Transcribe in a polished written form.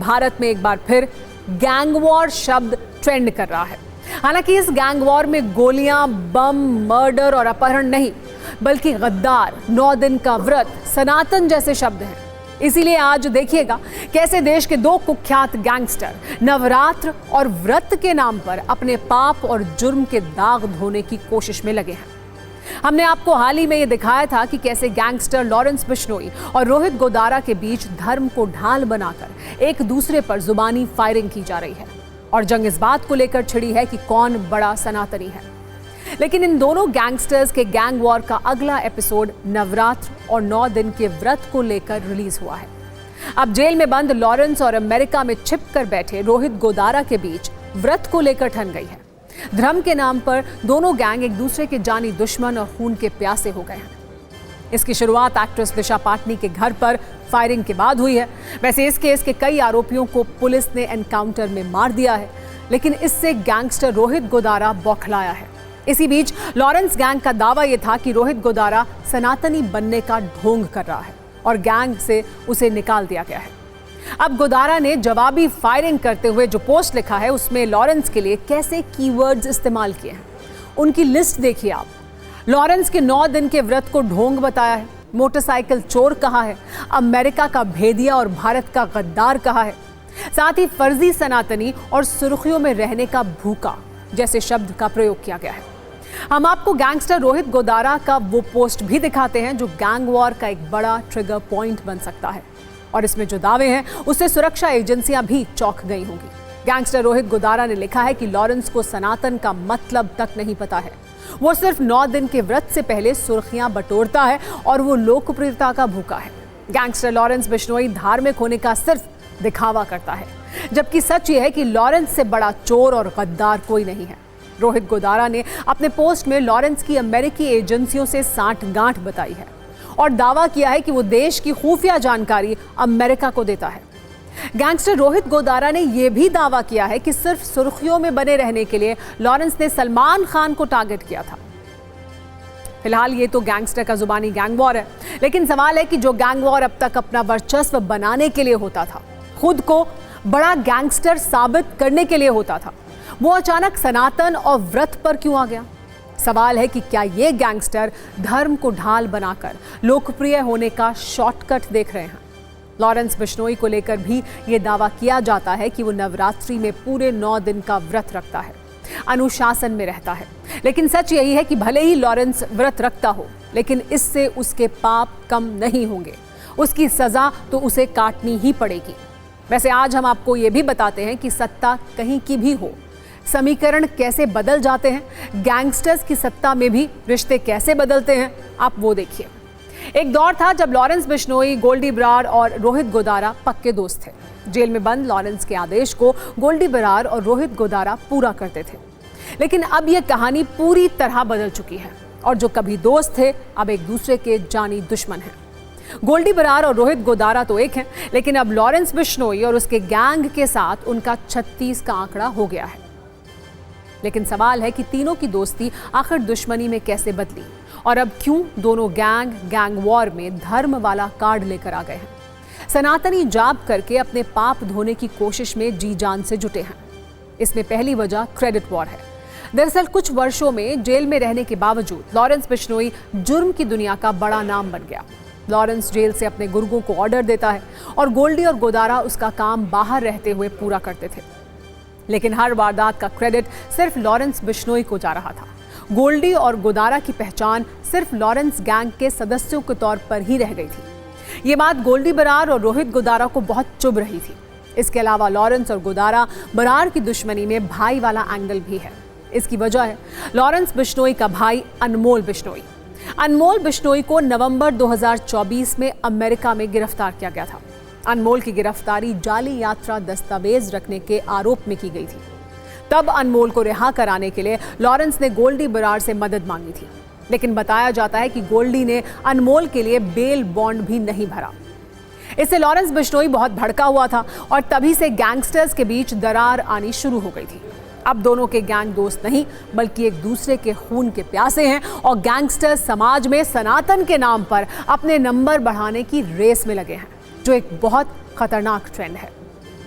भारत में एक बार फिर गैंग वॉर शब्द ट्रेंड कर रहा है। हालांकि इस गैंग वॉर में गोलियां, बम, मर्डर और अपहरण नहीं, बल्कि गद्दार, 9 दिन का व्रत, सनातन जैसे शब्द हैं। इसीलिए आज देखिएगा कैसे देश के 2 कुख्यात गैंगस्टर नवरात्र और व्रत के नाम पर अपने पाप और जुर्म के दाग धोने की कोशिश में लगे हैं। हमने आपको हाल ही में ये दिखाया था कि कैसे गैंगस्टर लॉरेंस बिश्नोई और रोहित गोदारा के बीच धर्म को ढाल बनाकर एक दूसरे पर जुबानी फायरिंग की जा रही है और जंग इस बात को लेकर छिड़ी है कि कौन बड़ा सनातनी है। लेकिन इन दोनों गैंगस्टर्स के गैंग वॉर का अगला एपिसोड नवरात्र और 9 दिन के व्रत को लेकर रिलीज हुआ है। अब जेल में बंद लॉरेंस और अमेरिका में छिप कर बैठे रोहित गोदारा के बीच व्रत को लेकर ठन गई है। धर्म के नाम पर दोनों गैंग एक दूसरे के जानी दुश्मन और खून के प्यासे हो गए हैं। इसकी शुरुआत एक्ट्रेस दिशा पाटनी के घर पर फायरिंग के बाद हुई है। वैसे इस केस के कई आरोपियों को पुलिस ने एनकाउंटर में मार दिया है, लेकिन इससे गैंगस्टर रोहित गोदारा बौखलाया है। इसी बीच लॉरेंस गैंग का दावा यह था कि रोहित गोदारा सनातनी बनने का ढोंग कर रहा है और गैंग से उसे निकाल दिया गया है। अब गोदारा ने जवाबी फायरिंग करते हुए जो पोस्ट लिखा है उसमें लॉरेंस के लिए कैसे कीवर्ड्स इस्तेमाल किए हैं, उनकी लिस्ट देखिए आप। लॉरेंस के 9 दिन के व्रत को ढोंग बताया है, मोटरसाइकिल चोर कहा है, अमेरिका का भेदिया और भारत का गद्दार कहा है, साथ ही फर्जी सनातनी और सुर्खियों में रहने का भूखा जैसे शब्द का प्रयोग किया गया है। हम आपको गैंगस्टर रोहित गोदारा का वो पोस्ट भी दिखाते हैं जो गैंग वॉर का एक बड़ा ट्रिगर पॉइंट बन सकता है और इसमें जो दावे हैं उससे सुरक्षा एजेंसियां भी चौंक गई होंगी। गैंगस्टर रोहित गोदारा ने लिखा है कि लॉरेंस को सनातन का मतलब तक नहीं पता है, वो सिर्फ 9 दिन के व्रत से पहले सुर्खियां बटोरता है और वो लोकप्रियता का भूखा है। गैंगस्टर लॉरेंस बिश्नोई धार्मिक होने का सिर्फ दिखावा करता है, जबकि सच ये है कि लॉरेंस से बड़ा चोर और गद्दार कोई नहीं है। रोहित गोदारा ने अपने पोस्ट में लॉरेंस की अमेरिकी एजेंसियों से सांठगांठ बताई है और दावा किया है कि वो देश की खुफिया जानकारी अमेरिका को देता है। गैंगस्टर रोहित गोदारा ने यह भी दावा किया है कि सिर्फ सुर्खियों में बने रहने के लिए लॉरेंस ने सलमान खान को टारगेट किया था। फिलहाल ये तो गैंगस्टर का जुबानी गैंग वॉर है, लेकिन सवाल है कि जो गैंग वॉर अब तक अपना वर्चस्व बनाने के लिए होता था, खुद को बड़ा गैंगस्टर साबित करने के लिए होता था, वो अचानक सनातन और व्रत पर क्यों आ गया? सवाल है कि क्या ये गैंगस्टर धर्म को ढाल बनाकर लोकप्रिय होने का शॉर्टकट देख रहे हैं? लॉरेंस बिश्नोई को लेकर भी ये दावा किया जाता है कि वो नवरात्रि में पूरे 9 दिन का व्रत रखता है, अनुशासन में रहता है। लेकिन सच यही है कि भले ही लॉरेंस व्रत रखता हो, लेकिन इससे उसके पाप कम नहीं होंगे, उसकी सजा तो उसे काटनी ही पड़ेगी। वैसे आज हम आपको ये भी बताते हैं कि सत्ता कहीं की भी हो, समीकरण कैसे बदल जाते हैं, गैंगस्टर्स की सत्ता में भी रिश्ते कैसे बदलते हैं, आप वो देखिए। एक दौर था जब लॉरेंस बिश्नोई, गोल्डी बरार और रोहित गोदारा पक्के दोस्त थे। जेल में बंद लॉरेंस के आदेश को गोल्डी बरार और रोहित गोदारा पूरा करते थे। लेकिन अब यह कहानी पूरी तरह बदल चुकी है और जो कभी दोस्त थे अब एक दूसरे के जानी दुश्मन हैं। गोल्डी बरार और रोहित गोदारा तो एक हैं, लेकिन अब लॉरेंस बिश्नोई और उसके गैंग के साथ उनका 36 का आंकड़ा हो गया है। लेकिन सवाल है कि तीनों की दोस्ती आखिर दुश्मनी में कैसे बदली और अब क्यों दोनों गैंग वॉर में धर्म वाला कार्ड लेकर आ गए हैं? सनातनी जाप करके अपने पाप धोने की कोशिश में जी जान से जुटे हैं। इसमें पहली वजह क्रेडिट वॉर है। दरअसल कुछ वर्षों में जेल में रहने के बावजूद लॉरेंस बिश्नोई जुर्म की दुनिया का बड़ा नाम बन गया। लॉरेंस जेल से अपने गुर्गों को ऑर्डर देता है और गोल्डी और गोदारा उसका काम बाहर रहते हुए पूरा करते थे। लेकिन हर वारदात का क्रेडिट सिर्फ लॉरेंस बिश्नोई को जा रहा था। गोल्डी और गोदारा की पहचान सिर्फ लॉरेंस गैंग के सदस्यों के तौर पर ही रह गई थी। ये बात गोल्डी बरार और रोहित गोदारा को बहुत चुभ रही थी। इसके अलावा लॉरेंस और गोदारा बरार की दुश्मनी में भाई वाला एंगल भी है। इसकी वजह है लॉरेंस बिश्नोई का भाई अनमोल बिश्नोई। अनमोल बिश्नोई को नवंबर 2024 में अमेरिका में गिरफ्तार किया गया था। अनमोल की गिरफ्तारी जाली यात्रा दस्तावेज रखने के आरोप में की गई थी। तब अनमोल को रिहा कराने के लिए लॉरेंस ने गोल्डी बरार से मदद मांगी थी, लेकिन बताया जाता है कि गोल्डी ने अनमोल के लिए बेल बॉन्ड भी नहीं भरा। इससे लॉरेंस बिश्नोई बहुत भड़का हुआ था और तभी से गैंगस्टर्स के बीच दरार आनी शुरू हो गई थी। अब दोनों के गैंग दोस्त नहीं बल्कि एक दूसरे के खून के प्यासे हैं और गैंगस्टर्स समाज में सनातन के नाम पर अपने नंबर बढ़ाने की रेस में लगे हैं, जो एक बहुत खतरनाक ट्रेंड है।